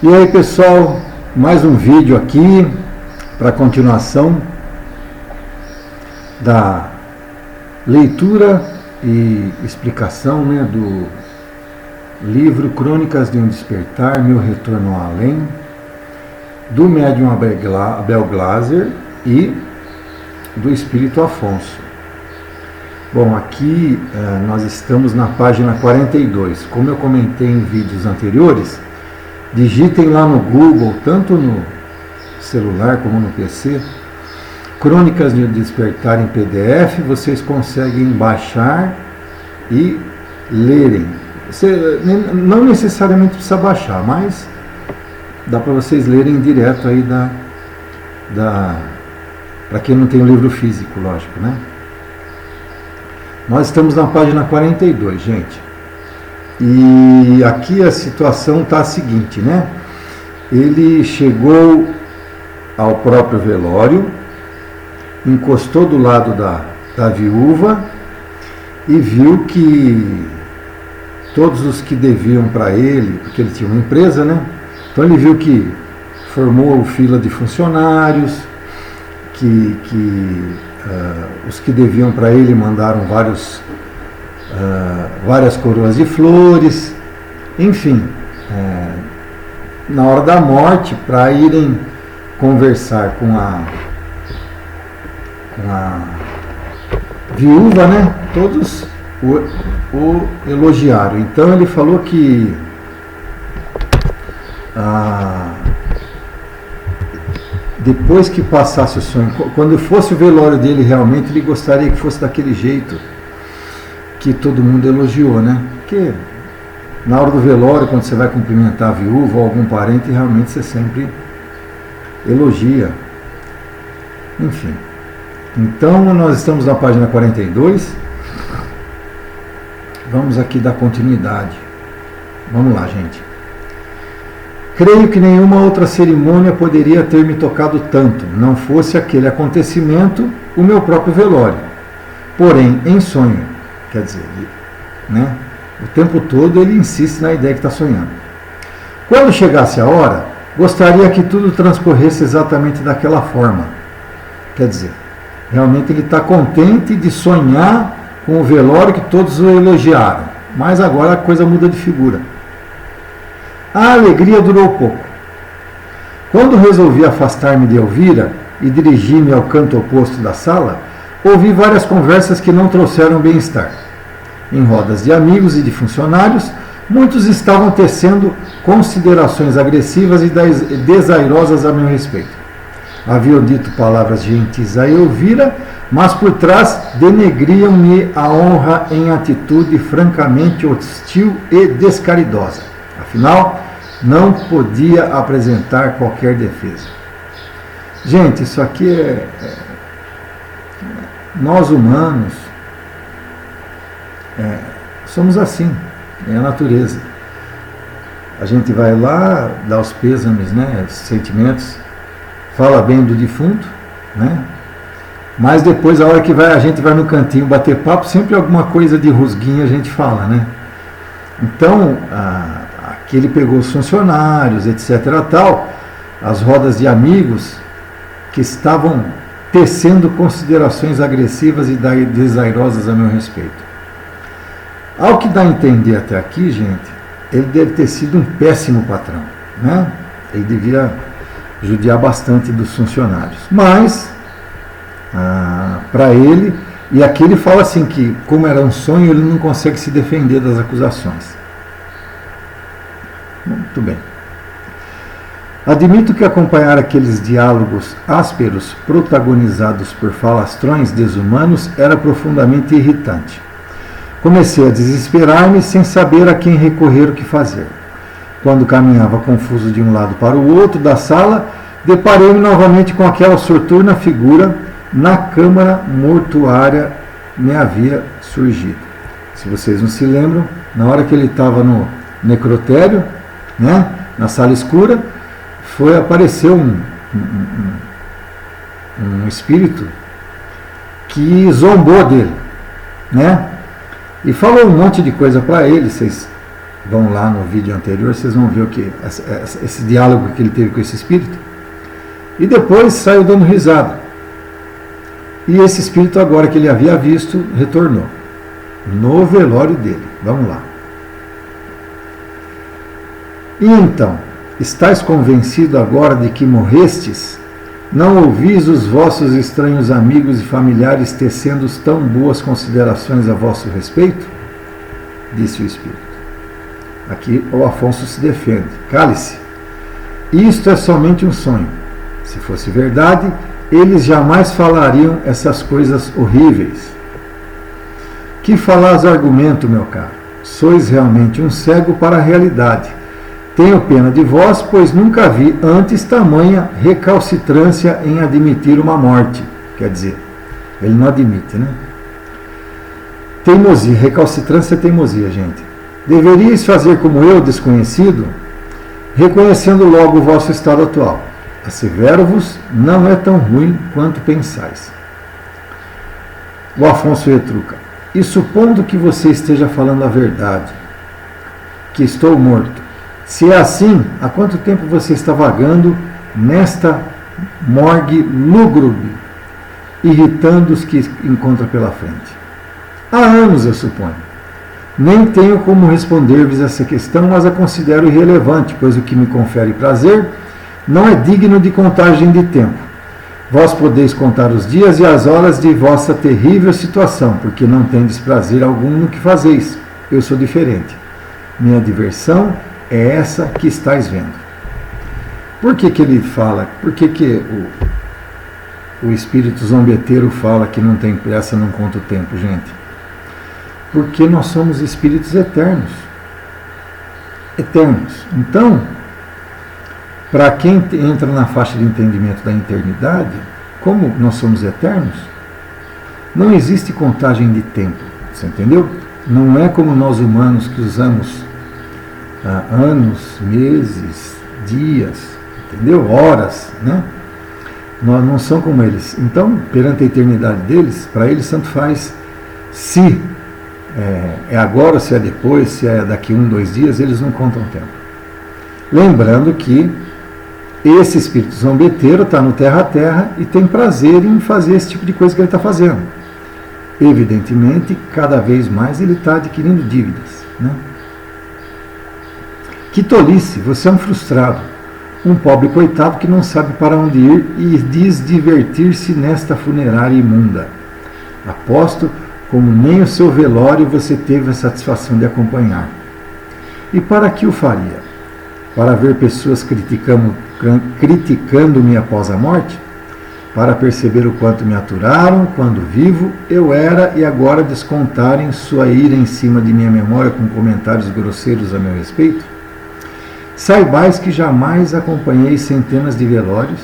E aí pessoal, mais um vídeo aqui para a continuação da leitura e explicação, do livro Crônicas de um Despertar, Meu Retorno ao Além, do médium Abel Glasser e do Espírito Afonso. Bom, aqui nós estamos na página 42. Como eu comentei em vídeos anteriores, digitem lá no Google, tanto no celular como no PC, Crônicas de um Despertar em PDF, vocês conseguem baixar e lerem. Você não necessariamente precisa baixar, mas dá para vocês lerem direto aí para quem não tem o livro físico, lógico, né? Nós estamos na página 42, gente. E aqui a situação está a seguinte, né? Ele chegou ao próprio velório, encostou do lado da viúva e viu que todos os que deviam para ele, porque ele tinha uma empresa, né? Então ele viu que formou fila de funcionários, os que deviam para ele mandaram várias coroas de flores, enfim, na hora da morte, para irem conversar com a viúva, né, todos o elogiaram. Então ele falou que depois que passasse o sonho, quando fosse o velório dele realmente, ele gostaria que fosse daquele jeito que todo mundo elogiou, né? Porque na hora do velório, quando você vai cumprimentar a viúva ou algum parente, realmente você sempre elogia. Enfim. Então nós estamos na página 42. Vamos aqui dar continuidade. Vamos lá, gente. Creio que nenhuma outra cerimônia poderia ter me tocado tanto, não fosse aquele acontecimento, o meu próprio velório. Porém, em sonho, quer dizer, né, o tempo todo ele insiste na ideia que está sonhando. Quando chegasse a hora, gostaria que tudo transcorresse exatamente daquela forma. Quer dizer, realmente ele está contente de sonhar com o velório que todos o elogiaram, mas agora a coisa muda de figura. A alegria durou pouco. Quando resolvi afastar-me de Elvira e dirigi-me ao canto oposto da sala, ouvi várias conversas que não trouxeram bem-estar. Em rodas de amigos e de funcionários, muitos estavam tecendo considerações agressivas e desairosas a meu respeito. Haviam dito palavras gentis a Elvira, mas por trás denegriam-me a honra em atitude francamente hostil e descaridosa. Afinal, não podia apresentar qualquer defesa. Gente, isso aqui nós humanos somos assim, é a natureza. A gente vai lá, dá os pêsames, né, os sentimentos, fala bem do defunto, né, mas depois, a hora que a gente vai no cantinho bater papo, sempre alguma coisa de rusguinha a gente fala, né. Então, que ele pegou os funcionários, etc. tal, as rodas de amigos que estavam tecendo considerações agressivas e desairosas a meu respeito. Ao que dá a entender até aqui, gente, ele deve ter sido um péssimo patrão, né? Ele devia judiar bastante dos funcionários. Mas, para ele, e aqui ele fala assim que, como era um sonho, ele não consegue se defender das acusações. Muito bem. Admito que acompanhar aqueles diálogos ásperos protagonizados por falastrões desumanos era profundamente irritante. Comecei a desesperar-me sem saber a quem recorrer o que fazer. Quando caminhava confuso de um lado para o outro da sala, deparei-me novamente com aquela soturna figura na câmara mortuária me havia surgido. Se vocês não se lembram, na hora que ele estava no necrotério, né, na sala escura, apareceu um espírito que zombou dele, né, e falou um monte de coisa para ele. Vocês Vão lá no vídeo anterior, vocês vão ver o que esse diálogo que ele teve com esse espírito. E depois saiu dando risada. E esse espírito, agora que ele havia visto, retornou no velório dele. Vamos lá. E então, estais convencido agora de que morrestes? Não ouvis os vossos estranhos amigos e familiares tecendo tão boas considerações a vosso respeito? Disse o espírito. Aqui o Afonso se defende. Cale-se. Isto é somente um sonho. Se fosse verdade, eles jamais falariam essas coisas horríveis. Que falais argumento, meu caro? Sois realmente um cego para a realidade. Tenho pena de vós, pois nunca vi antes tamanha recalcitrância em admitir uma morte. Quer dizer, ele não admite, né? Teimosia. Recalcitrância é teimosia, gente. Deveríeis fazer como eu, desconhecido, reconhecendo logo o vosso estado atual. Assevero-vos, não é tão ruim quanto pensais. O Afonso retruca. E supondo que você esteja falando a verdade, que estou morto, se é assim, há quanto tempo você está vagando nesta morgue lúgubre, irritando os que encontra pela frente? Há anos, eu suponho. Nem tenho como responder-vos essa questão, mas a considero irrelevante, pois o que me confere prazer não é digno de contagem de tempo. Vós podeis contar os dias e as horas de vossa terrível situação, porque não tendes prazer algum no que fazeis. Eu sou diferente. Minha diversão é essa que estáis vendo. Por que ele fala? Por que o espírito zombeteiro fala que não tem pressa, não conta o tempo, gente? Porque nós somos espíritos eternos. Eternos. Então, para quem entra na faixa de entendimento da eternidade, como nós somos eternos, não existe contagem de tempo. Você entendeu? Não é como nós humanos que usamos anos, meses, dias, entendeu? Horas, né? Nós não somos como eles. Então, perante a eternidade deles, para eles tanto faz se é agora, se é depois, se é daqui 1, 2 dias, eles não contam tempo. Lembrando que esse espírito zombeteiro está no terra a terra e tem prazer em fazer esse tipo de coisa que ele está fazendo. Evidentemente, cada vez mais ele está adquirindo dívidas, né? Que tolice, você é um frustrado, um pobre coitado que não sabe para onde ir e diz divertir-se nesta funerária imunda. Aposto como nem o seu velório você teve a satisfação de acompanhar. E para que o faria? Para ver pessoas criticando-me após a morte? Para perceber o quanto me aturaram quando vivo eu era e agora descontarem sua ira em cima de minha memória com comentários grosseiros a meu respeito? Saibais que jamais acompanhei centenas de velórios.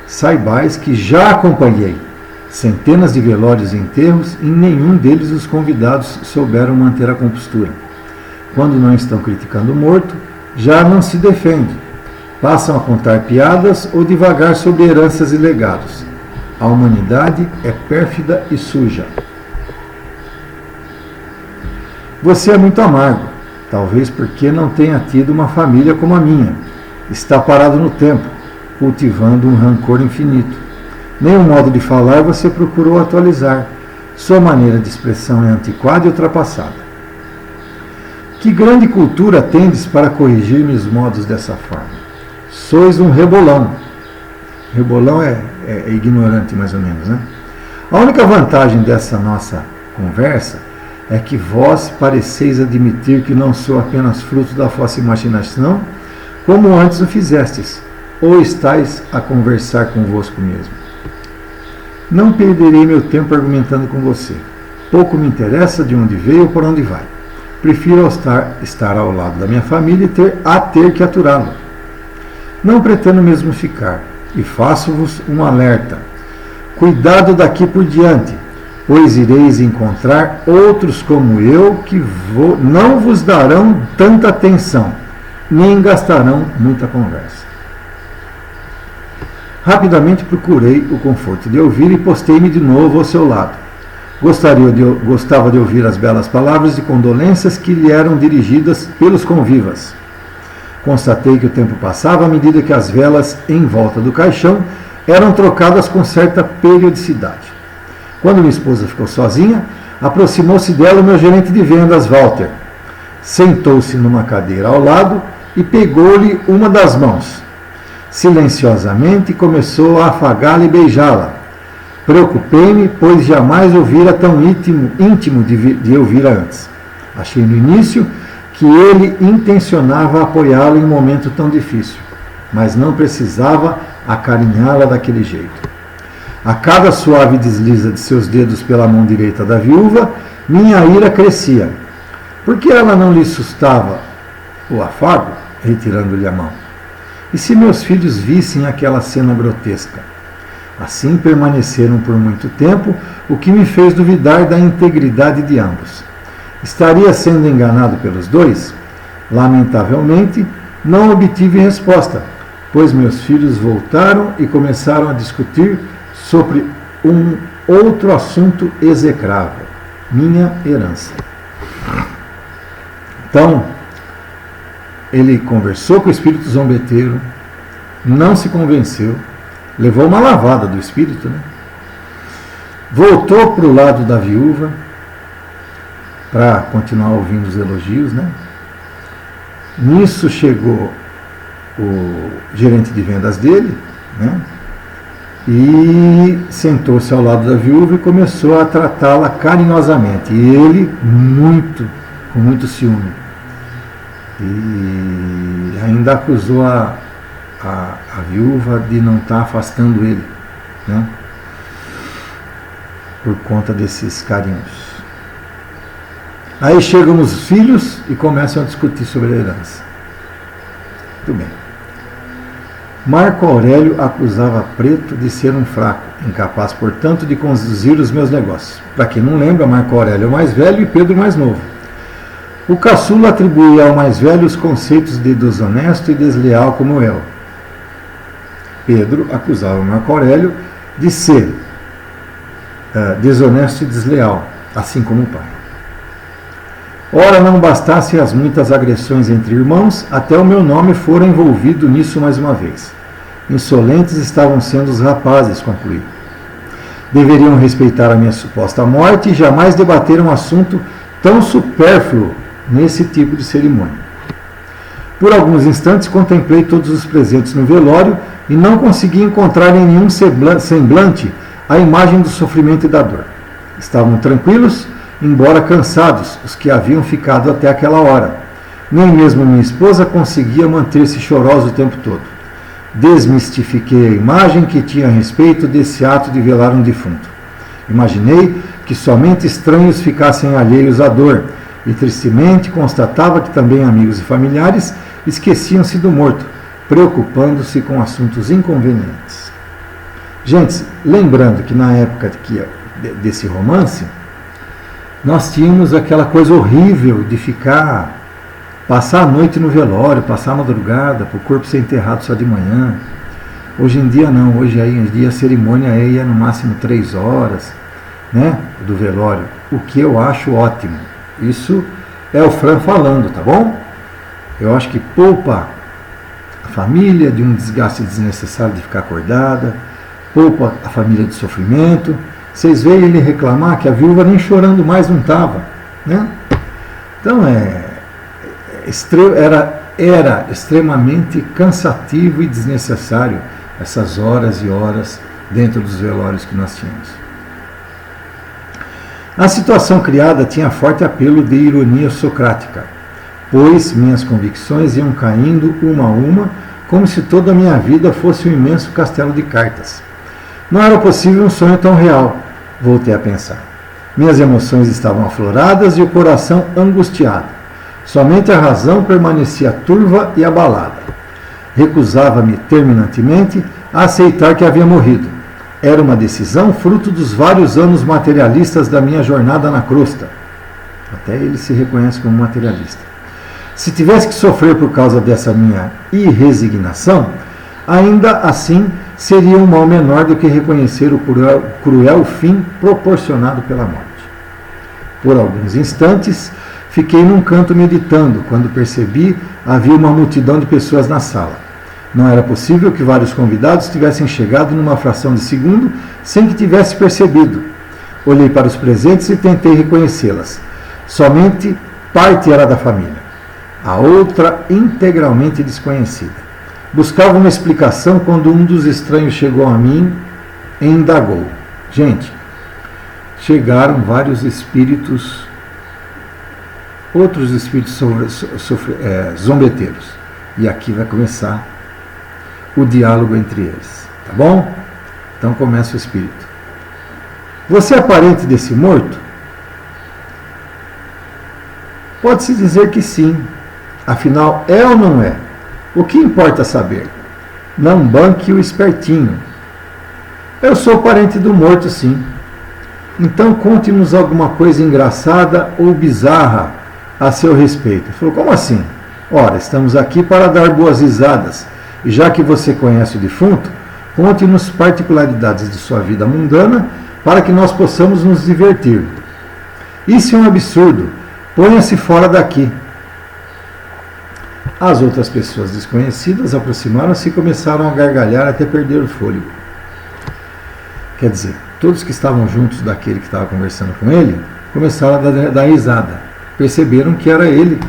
Saibais que já acompanhei centenas de velórios e enterros e em nenhum deles os convidados souberam manter a compostura. Quando não estão criticando o morto, já não se defende. Passam a contar piadas ou divagar sobre heranças e legados. A humanidade é pérfida e suja. Você é muito amargo, talvez porque não tenha tido uma família como a minha. Está parado no tempo, cultivando um rancor infinito. Nenhum modo de falar você procurou atualizar. Sua maneira de expressão é antiquada e ultrapassada. Que grande cultura tendes para corrigir meus modos dessa forma? Sois um rebolão. Rebolão é ignorante, mais ou menos, né? A única vantagem dessa nossa conversa é que vós pareceis admitir que não sou apenas fruto da vossa imaginação, como antes o fizestes, ou estáis a conversar convosco mesmo. Não perderei meu tempo argumentando com você. Pouco me interessa de onde veio ou por onde vai. Prefiro estar ao lado da minha família e ter que aturá-lo. Não pretendo mesmo ficar, e faço-vos um alerta. Cuidado daqui por diante, pois ireis encontrar outros como eu que não vos darão tanta atenção, nem gastarão muita conversa. Rapidamente procurei o conforto de ouvir e postei-me de novo ao seu lado. Gostava de ouvir as belas palavras de condolências que lhe eram dirigidas pelos convivas. Constatei que o tempo passava à medida que as velas em volta do caixão eram trocadas com certa periodicidade. Quando minha esposa ficou sozinha, aproximou-se dela o meu gerente de vendas, Walter. Sentou-se numa cadeira ao lado e pegou-lhe uma das mãos. Silenciosamente começou a afagá-la e beijá-la. Preocupei-me, pois jamais ouvira tão íntimo de eu vira antes. Achei no início que ele intencionava apoiá-la em um momento tão difícil, mas não precisava acarinhá-la daquele jeito. A cada suave desliza de seus dedos pela mão direita da viúva, minha ira crescia. Por que ela não lhe sustava o afago, retirando-lhe a mão? E se meus filhos vissem aquela cena grotesca? Assim permaneceram por muito tempo, o que me fez duvidar da integridade de ambos. Estaria sendo enganado pelos dois? Lamentavelmente, não obtive resposta, pois meus filhos voltaram e começaram a discutir sobre um outro assunto execrável, minha herança. Então, ele conversou com o espírito zombeteiro, não se convenceu, levou uma lavada do espírito, né? Voltou para o lado da viúva para continuar ouvindo os elogios, né? Nisso chegou o gerente de vendas dele, né? E sentou-se ao lado da viúva e começou a tratá-la carinhosamente. E ele com muito ciúme. E ainda acusou a viúva de não estar afastando ele, né? Por conta desses carinhos. Aí chegam os filhos e começam a discutir sobre a herança. Muito bem. Marco Aurélio acusava Preto de ser um fraco, incapaz, portanto, de conduzir os meus negócios. Para quem não lembra, Marco Aurélio é o mais velho e Pedro o mais novo. O caçula atribuía ao mais velho os conceitos de desonesto e desleal como eu. Pedro acusava Marco Aurélio de ser desonesto e desleal, assim como o pai. Ora, não bastassem as muitas agressões entre irmãos, até o meu nome fora envolvido nisso mais uma vez. Insolentes estavam sendo os rapazes, concluí. Deveriam respeitar a minha suposta morte e jamais debater um assunto tão supérfluo nesse tipo de cerimônia. Por alguns instantes contemplei todos os presentes no velório e não consegui encontrar em nenhum semblante a imagem do sofrimento e da dor. Estavam tranquilos, embora cansados, os que haviam ficado até aquela hora. Nem mesmo minha esposa conseguia manter-se chorosa o tempo todo. Desmistifiquei a imagem que tinha a respeito desse ato de velar um defunto. Imaginei que somente estranhos ficassem alheios à dor, e tristemente constatava que também amigos e familiares esqueciam-se do morto, preocupando-se com assuntos inconvenientes. Gente, lembrando que na época desse romance, nós tínhamos aquela coisa horrível de passar a noite no velório, passar a madrugada, para o corpo ser enterrado só de manhã. Hoje em dia não, hoje em dia a cerimônia é no máximo 3 horas, né, do velório, o que eu acho ótimo. Isso é o Fran falando, tá bom? Eu acho que poupa a família de um desgaste desnecessário de ficar acordada, poupa a família de sofrimento. Vocês veem ele reclamar que a viúva nem chorando mais não estava, né? Então era extremamente cansativo e desnecessário essas horas e horas dentro dos velórios que nós tínhamos. A situação criada tinha forte apelo de ironia socrática, pois minhas convicções iam caindo uma a uma, como se toda a minha vida fosse um imenso castelo de cartas. Não era possível um sonho tão real, voltei a pensar. Minhas emoções estavam afloradas e o coração angustiado. Somente a razão permanecia turva e abalada. Recusava-me terminantemente a aceitar que havia morrido. Era uma decisão fruto dos vários anos materialistas da minha jornada na crosta. Até ele se reconhece como materialista. Se tivesse que sofrer por causa dessa minha irresignação, ainda assim seria um mal menor do que reconhecer o cruel fim proporcionado pela morte. Por alguns instantes, fiquei num canto meditando. Quando percebi, havia uma multidão de pessoas na sala. Não era possível que vários convidados tivessem chegado numa fração de segundo sem que tivesse percebido. Olhei para os presentes e tentei reconhecê-las. Somente parte era da família, a outra integralmente desconhecida. Buscava uma explicação quando um dos estranhos chegou a mim e indagou. Gente, chegaram vários espíritos, outros espíritos zombeteiros. E aqui vai começar o diálogo entre eles. Tá bom? Então começa o espírito. Você é parente desse morto? Pode-se dizer que sim. Afinal, é ou não é? O que importa saber? Não banque o espertinho. Eu sou parente do morto, sim. Então conte-nos alguma coisa engraçada ou bizarra a seu respeito. Ele falou, como assim? Ora, estamos aqui para dar boas risadas. E já que você conhece o defunto, conte-nos particularidades de sua vida mundana para que nós possamos nos divertir. Isso é um absurdo. Ponha-se fora daqui. As outras pessoas desconhecidas aproximaram-se e começaram a gargalhar até perder o fôlego. Quer dizer, todos que estavam juntos daquele que estava conversando com ele, começaram a dar risada. Perceberam que era ele,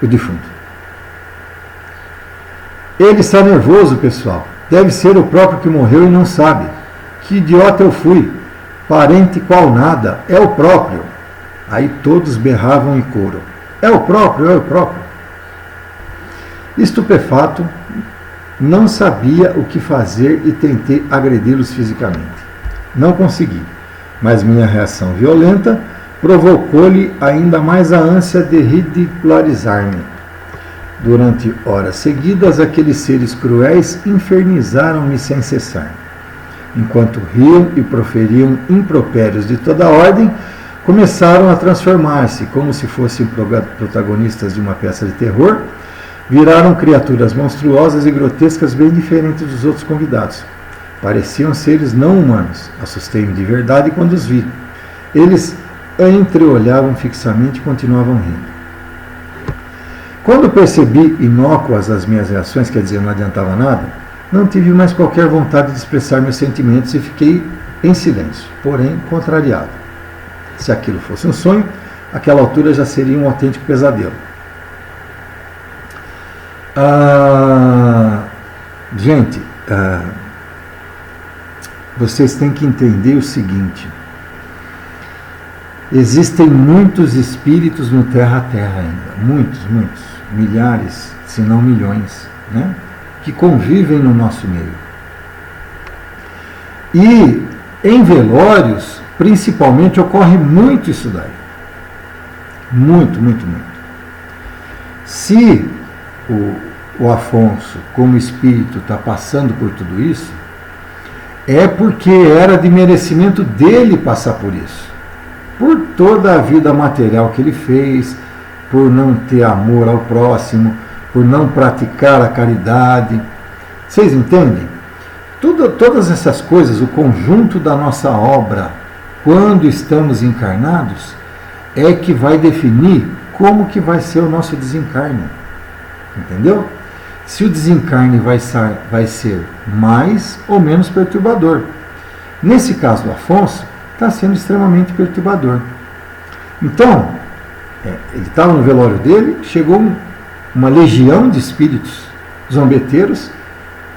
o defunto. Ele está nervoso, pessoal. Deve ser o próprio que morreu e não sabe. Que idiota eu fui. Parente qual nada. É o próprio. Aí todos berravam em coro. É o próprio, é o próprio. Estupefato, não sabia o que fazer e tentei agredi-los fisicamente. Não consegui, mas minha reação violenta provocou-lhe ainda mais a ânsia de ridicularizar-me. Durante horas seguidas, aqueles seres cruéis infernizaram-me sem cessar. Enquanto riam e proferiam impropérios de toda ordem, começaram a transformar-se, como se fossem protagonistas de uma peça de terror. Viraram criaturas monstruosas e grotescas bem diferentes dos outros convidados. Pareciam seres não humanos. Assustei-me de verdade quando os vi. Eles entreolhavam fixamente e continuavam rindo. Quando percebi inócuas as minhas reações, quer dizer, não adiantava nada, não tive mais qualquer vontade de expressar meus sentimentos e fiquei em silêncio, porém contrariado. Se aquilo fosse um sonho, àquela altura já seria um autêntico pesadelo. Gente, vocês têm que entender o seguinte: existem muitos espíritos no terra-terra ainda, muitos, milhares, se não milhões, né, que convivem no nosso meio. E em velórios, principalmente, ocorre muito isso daí. Muito. Se o Afonso, como espírito, está passando por tudo isso, é porque era de merecimento dele passar por isso. Por toda a vida material que ele fez, por não ter amor ao próximo, por não praticar a caridade. Vocês entendem? Todas essas coisas, o conjunto da nossa obra, quando estamos encarnados, é que vai definir como que vai ser o nosso desencarne. Entendeu? Se o desencarne vai ser mais ou menos perturbador. Nesse caso do Afonso, está sendo extremamente perturbador. Então, ele estava no velório dele, chegou uma legião de espíritos zombeteiros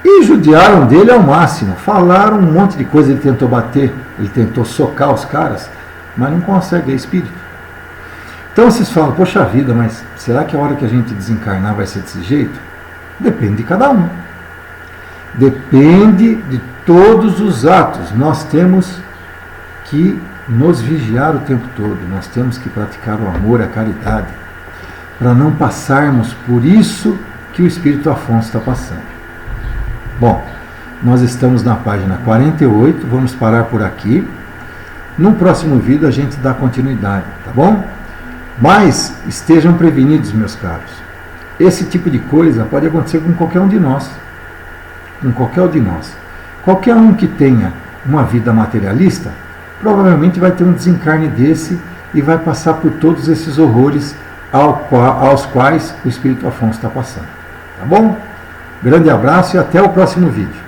e judiaram dele ao máximo. Falaram um monte de coisa, ele tentou bater, ele tentou socar os caras, mas não consegue, é espírito. Então vocês falam, poxa vida, mas será que a hora que a gente desencarnar vai ser desse jeito? Depende de cada um. Depende de todos os atos. Nós temos que nos vigiar o tempo todo. Nós temos que praticar o amor, a caridade, para não passarmos por isso que o Espírito Afonso está passando. Bom, nós estamos na página 48, vamos parar por aqui. No próximo vídeo a gente dá continuidade, tá bom? Mas estejam prevenidos, meus caros. Esse tipo de coisa pode acontecer com qualquer um de nós. Com qualquer um de nós. Qualquer um que tenha uma vida materialista, provavelmente vai ter um desencarne desse e vai passar por todos esses horrores aos quais o Espírito Afonso está passando. Tá bom? Grande abraço e até o próximo vídeo.